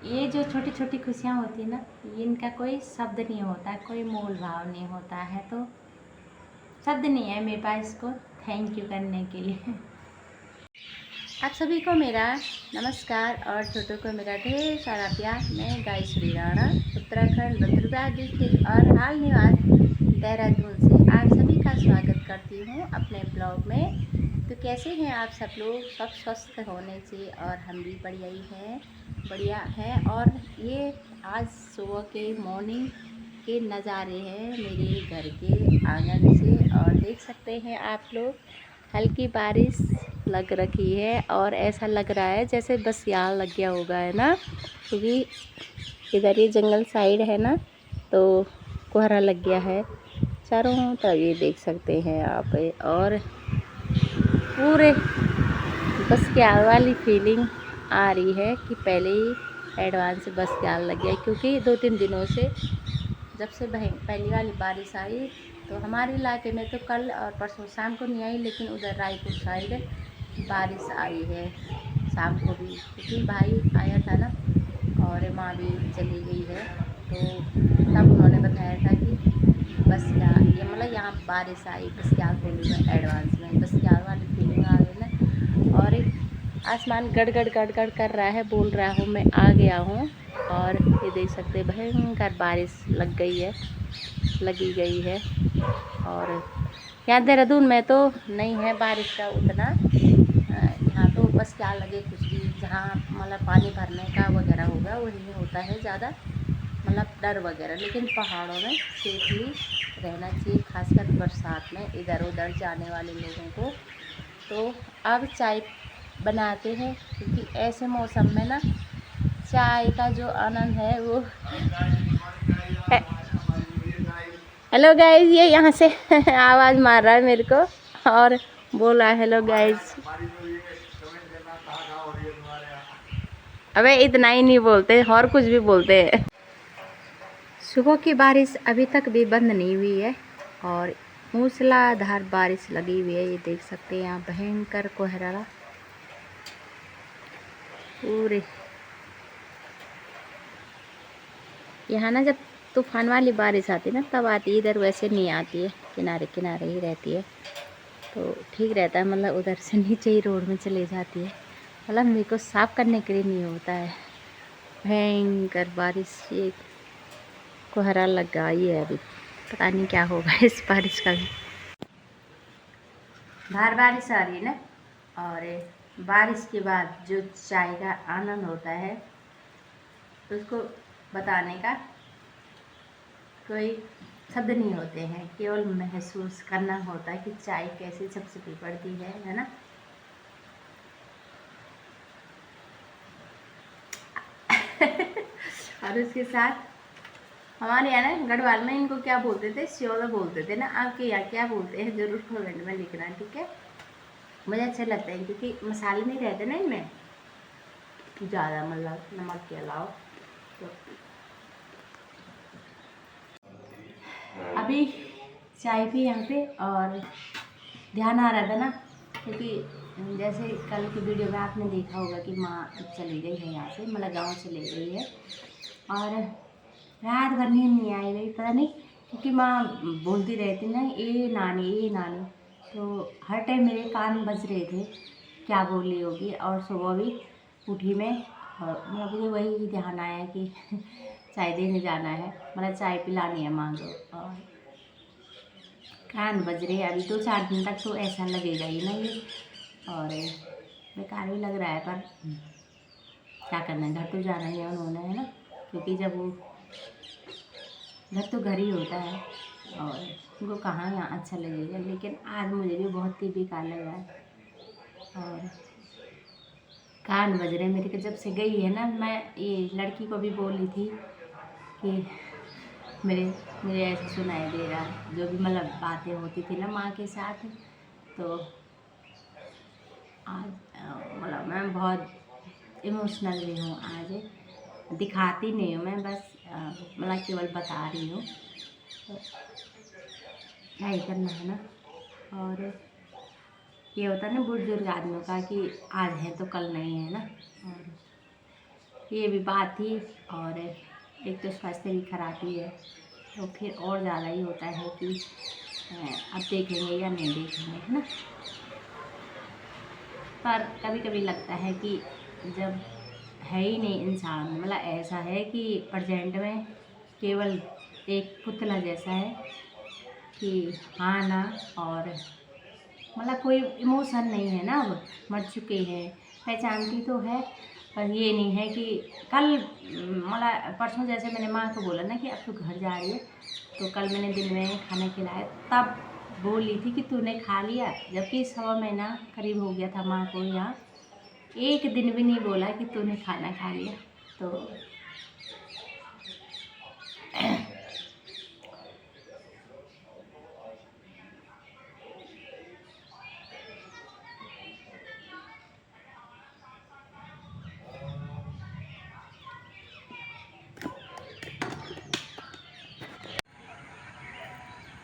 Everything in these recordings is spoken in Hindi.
ये जो छोटी छोटी खुशियाँ होती है ना, इनका कोई शब्द नहीं होता, कोई मोल भाव नहीं होता है। तो शब्द नहीं है मेरे पास इसको थैंक यू करने के लिए। आप सभी को मेरा नमस्कार और छोटों को मेरा ढेर सारा प्यार। मैं गायत्री राणा उत्तराखंड रुद्रप्रयाग डिस्ट्रिक्ट और हाल निवास देहरादून से आप सभी का स्वागत करती हूँ अपने ब्लॉग में। तो कैसे हैं आप सब लोग? सब स्वस्थ होने से और हम भी बढ़िया हैं। और ये आज सुबह के मॉर्निंग के नज़ारे हैं मेरे घर के आंगन से, और देख सकते हैं आप लोग हल्की बारिश लग रखी है और ऐसा लग रहा है जैसे बस यहाँ लग गया होगा, है ना, क्योंकि इधर ये जंगल साइड है ना, तो कोहरा लग गया है चारों तरफ, ये देख सकते हैं आप। और पूरे बस क्याल वाली फीलिंग आ रही है कि पहले ही एडवांस बस क्याल लग गया, क्योंकि 2-3 दिनों से जब से पहली वाली बारिश आई तो हमारे इलाके में तो कल और परसों शाम को नहीं आई, लेकिन उधर रायपुर साइड बारिश आई है शाम को भी, क्योंकि भाई आया था ना और माँ भी चली गई है। तो तब उन्होंने बताया था कि बस ये मतलब यहाँ बारिश आई, बस क्या बोलूँगा, एडवांस में बस क्या वाली फीलिंग आ गई ना। और आसमान गड़गड़ गड़गड़ कर रहा है, बोल रहा हूँ मैं आ गया हूँ। और ये देख सकते हैं भयंकर बारिश लगी गई है। और यहाँ देहरादून में तो नहीं है बारिश का उतना, यहाँ तो बस क्या लगे कुछ भी, जहाँ मतलब पानी भरने का वगैरह होगा वही होता है ज़्यादा, मतलब डर वगैरह। लेकिन पहाड़ों में सेफली रहना चाहिए, खासकर बरसात में इधर उधर जाने वाले लोगों को। तो अब चाय बनाते हैं, क्योंकि ऐसे मौसम में ना चाय का जो आनंद है वो हेलो गाइज, ये यहाँ से आवाज़ मार रहा है मेरे को और बोल रहा है हेलो गाइज। अबे इतना ही नहीं बोलते, और कुछ भी बोलते हैं। सुबह की बारिश अभी तक भी बंद नहीं हुई है और मूसलाधार बारिश लगी हुई है। ये देख सकते हैं यहाँ भयंकर कोहरा पूरे। यहाँ ना जब तूफान वाली बारिश आती है ना तब आती है, इधर वैसे नहीं आती है, किनारे किनारे ही रहती है, तो ठीक रहता है। मतलब उधर से नीचे ही रोड में चले जाती है, मतलब मेरे को साफ़ करने के लिए नहीं होता है। भयंकर बारिश, ये कोहरा लगा ही है, अभी पता नहीं क्या होगा इस बारिश का भी। बाहर बारिश आ रही है ना, और बारिश के बाद जो चाय का आनंद होता है उसको बताने का कोई शब्द नहीं होते हैं, केवल महसूस करना होता है कि चाय कैसे छपछपी पड़ती है ना। और उसके साथ हमारे यहाँ ना गढ़वाल में इनको क्या बोलते थे, श्योला बोलते थे ना। आपके यहाँ क्या बोलते हैं ज़रूर कमेंट में लिखना, ठीक है। मुझे अच्छे लगते हैं क्योंकि मसाले नहीं रहते ना इनमें ज़्यादा, मतलब नमक के अलावा। तो अभी चाय पी यहाँ पे, और ध्यान आ रहा था ना, क्योंकि जैसे कल की वीडियो में आपने देखा होगा कि माँ चली गई है यहाँ से, मतलब गाँव चली गई है, और रात भर नींद नहीं आई रही, पता नहीं, क्योंकि माँ बोलती रहती ना ये नानी ये नानी, तो हर टाइम मेरे कान बज रहे थे क्या बोल रही होगी। और सुबह भी उठी मैं, मतलब मुझे वही ध्यान आया कि चाय देने जाना है, मतलब चाय पिलानी है माँ को, और कान बज रहे हैं। अभी 2-4 दिन तक तो ऐसा लगेगा ही ना ये, और बेकार भी लग रहा है, पर क्या करना है, घर तो जाना ही है उन्होंने, है ना, क्योंकि जब वो घर तो घर ही होता है, और उनको कहाँ यहाँ अच्छा लगेगा। लेकिन आज मुझे भी बहुत ही बेकार लग रहा है, और कान बज रहे मेरे के जब से गई है ना। मैं ये लड़की को भी बोली थी कि मेरे मुझे ऐसे सुनाई दे रहा है, जो भी मतलब बातें होती थी ना माँ के साथ। तो आज मतलब मैं बहुत इमोशनल भी हूँ आज, दिखाती नहीं हूँ मैं, बस मतलब केवल बता रही हूँ, तो क्या ही करना है ना। और ये होता है ना बुजुर्ग आदमियों का कि आज है तो कल नहीं है ना। और ये भी बात थी। और एक तो स्वास्थ्य भी खराब ही है, तो फिर और ज़्यादा ही होता है कि अब देखेंगे या नहीं देखेंगे, है ना। पर कभी कभी लगता है कि जब है ही नहीं इंसान, मतलब ऐसा है कि प्रेजेंट में केवल एक पुतला जैसा है कि हाँ ना, और मतलब कोई इमोशन नहीं है ना, अब मर चुके हैं, पहचानती तो है पर ये नहीं है कि कल मतलब परसों जैसे मैंने माँ को बोला ना कि अब तू घर जा रही है, तो कल मैंने दिन में खाना खिलाया, तब बोली थी कि तूने खा लिया, जबकि 1.25 महीना करीब हो गया था माँ को यहाँ, एक दिन भी नहीं बोला कि तूने खाना खा लिया। तो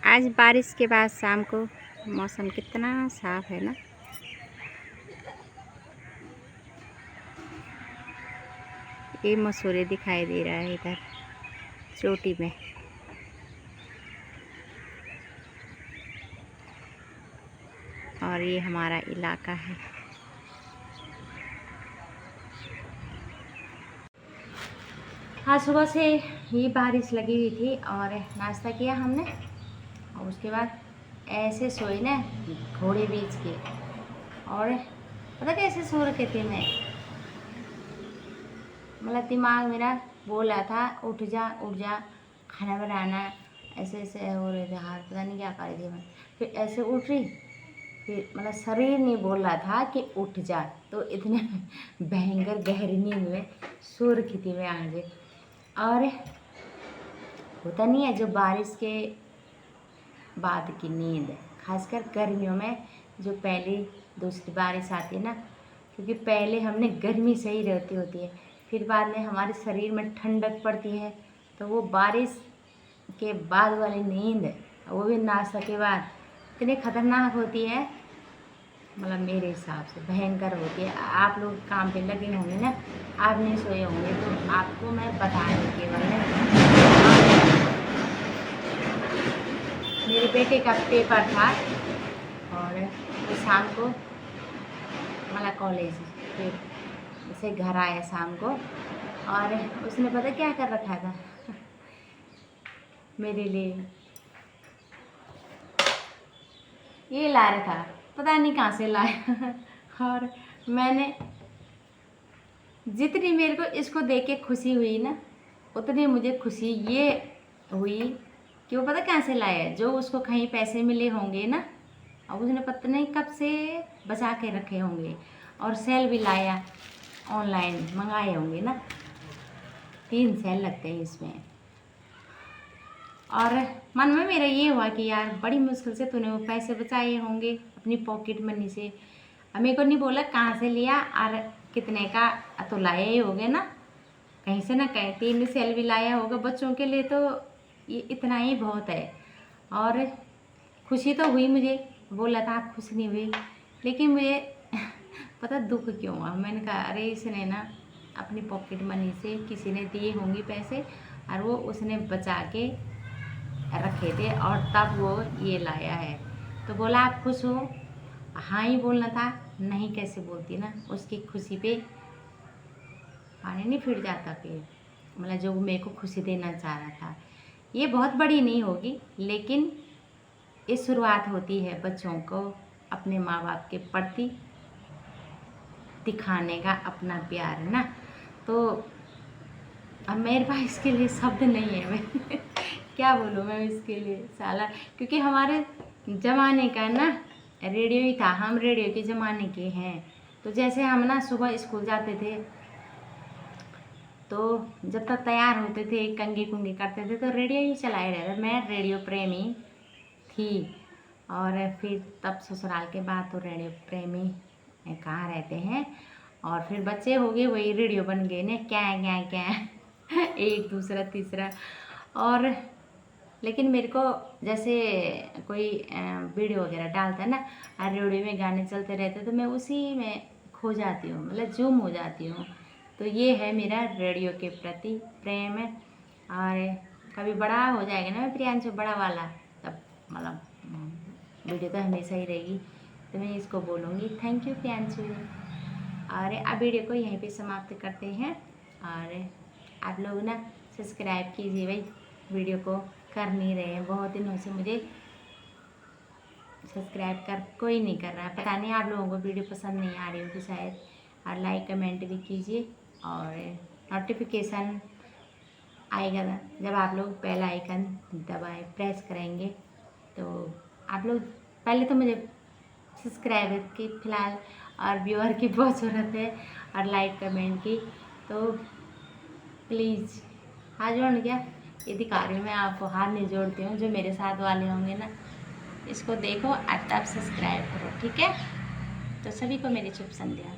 आज बारिश के बाद शाम को मौसम कितना साफ है ना। ये मसूरी दिखाई दे रहा है इधर चोटी में, और ये हमारा इलाका है। आज सुबह से ये बारिश लगी हुई थी और नाश्ता किया हमने, और उसके बाद ऐसे सोए ना घोड़े बीच के, और पता कैसे सो रखे थे मैं, मतलब दिमाग मेरा बोल रहा था उठ जा उठ जा, खाना बनाना, ऐसे ऐसे हो रहे थे हाथ, पता नहीं क्या कर रही थी मैं। फिर ऐसे उठ रही, फिर मतलब शरीर नहीं बोल रहा था कि उठ जा, तो इतने भयंकर गहरी नींद में सो रखी थी मैं आज। और होता नहीं है जो बारिश के बाद की नींद, खासकर गर्मियों में जो पहली दूसरी बारिश आती है ना, क्योंकि पहले हमने गर्मी सही रहती होती है, फिर बाद में हमारे शरीर में ठंडक पड़ती है, तो वो बारिश के बाद वाली नींद, वो भी नाश्ता के बाद, इतनी खतरनाक होती है, मतलब मेरे हिसाब से भयंकर होती है। आप लोग काम पे लगे होंगे ना, आप नहीं सोए होंगे, तो आपको मैं बता रही केवल मेरे बेटे का पेपर था, और वो शाम को मतलब कॉलेज फिर उसे घर आया शाम को, और उसने पता क्या कर रखा था मेरे लिए, ये ला रखा, पता नहीं कहाँ से लाया और मैंने जितनी मेरे को इसको देख के खुशी हुई ना, उतनी मुझे खुशी ये हुई कि वो पता कहाँ से लाया, जो उसको कहीं पैसे मिले होंगे ना, और उसने पता नहीं कब से बचा के रखे होंगे, और सेल भी लाया, ऑनलाइन मंगाए होंगे ना, 3 सेल लगते हैं इसमें। और मन में मेरा ये हुआ कि यार बड़ी मुश्किल से तूने वो पैसे बचाए होंगे अपनी पॉकेट मनी से, अब मेरे को नहीं बोला कहाँ से लिया और कितने का, तो लाए ही होगे ना कहीं से ना कहीं, 3 सेल भी लाया होगा बच्चों के लिए, तो ये इतना ही बहुत है। और खुशी तो हुई मुझे, बोला था आप खुश नहीं हुई, लेकिन मुझे पता दुख क्यों हुआ, मैंने कहा अरे इसने ना अपनी पॉकेट मनी से किसी ने दिए होंगे पैसे, और वो उसने बचा के रखे थे, और तब वो ये लाया है। तो बोला आप खुश हो, हाँ ही बोलना था, नहीं कैसे बोलती ना, उसकी खुशी पे पानी नहीं फिर जाता कि मतलब जो मेरे को खुशी देना चाह रहा था। ये बहुत बड़ी नहीं होगी, लेकिन ये शुरुआत होती है बच्चों को अपने माँ बाप के प्रति दिखाने का अपना प्यार, है ना। तो अब मेरे पास इसके लिए शब्द नहीं है, मैं क्या बोलूँ मैं इसके लिए साला, क्योंकि हमारे ज़माने का ना रेडियो ही था, हम रेडियो के ज़माने के हैं। तो जैसे हम ना सुबह स्कूल जाते थे, तो जब तक तैयार होते थे कंघी कुंगी करते थे तो रेडियो ही चलाए रहते, मैं रेडियो प्रेमी थी। और फिर तब ससुराल के बाद तो रेडियो प्रेमी कहाँ रहते हैं, और फिर बच्चे हो गए वही रेडियो बन गए ने क्या क्या क्या एक दूसरा तीसरा। और लेकिन मेरे को जैसे कोई वीडियो वगैरह डालता है ना और रेडियो में गाने चलते रहते, तो मैं उसी में खो जाती हूँ, मतलब जूम हो जाती हूँ। तो ये है मेरा रेडियो के प्रति प्रेम है। और कभी बड़ा हो जाएगा ना प्रियांशु बड़ा वाला, तब मतलब वीडियो तो हमेशा ही रहेगी, तो मैं इसको बोलूँगी थैंक यू प्रियांशु। और अब वीडियो को यहीं पे समाप्त करते हैं। और आप लोग ना सब्सक्राइब कीजिए भाई, वीडियो को कर नहीं रहे हैं, बहुत दिनों से मुझे सब्सक्राइब कर कोई नहीं कर रहा है, पता नहीं आप लोगों को वीडियो पसंद नहीं आ रही होगी शायद। और लाइक कमेंट भी कीजिए और नोटिफिकेशन आएगा जब आप लोग बेल आइकन दबाए प्रेस करेंगे, तो आप लोग पहले तो मुझे सब्सक्राइबर की फ़िलहाल और व्यूअर की बहुत ज़रूरत है और लाइक कमेंट की, तो प्लीज़ हाथ जोड़ क्या ये दिखा रही हूँ मैं आपको, हाथ नहीं जोड़ती हूँ। जो मेरे साथ वाले होंगे ना इसको देखो और तब सब्सक्राइब करो, ठीक है। तो सभी को मेरी शुभ संध्या।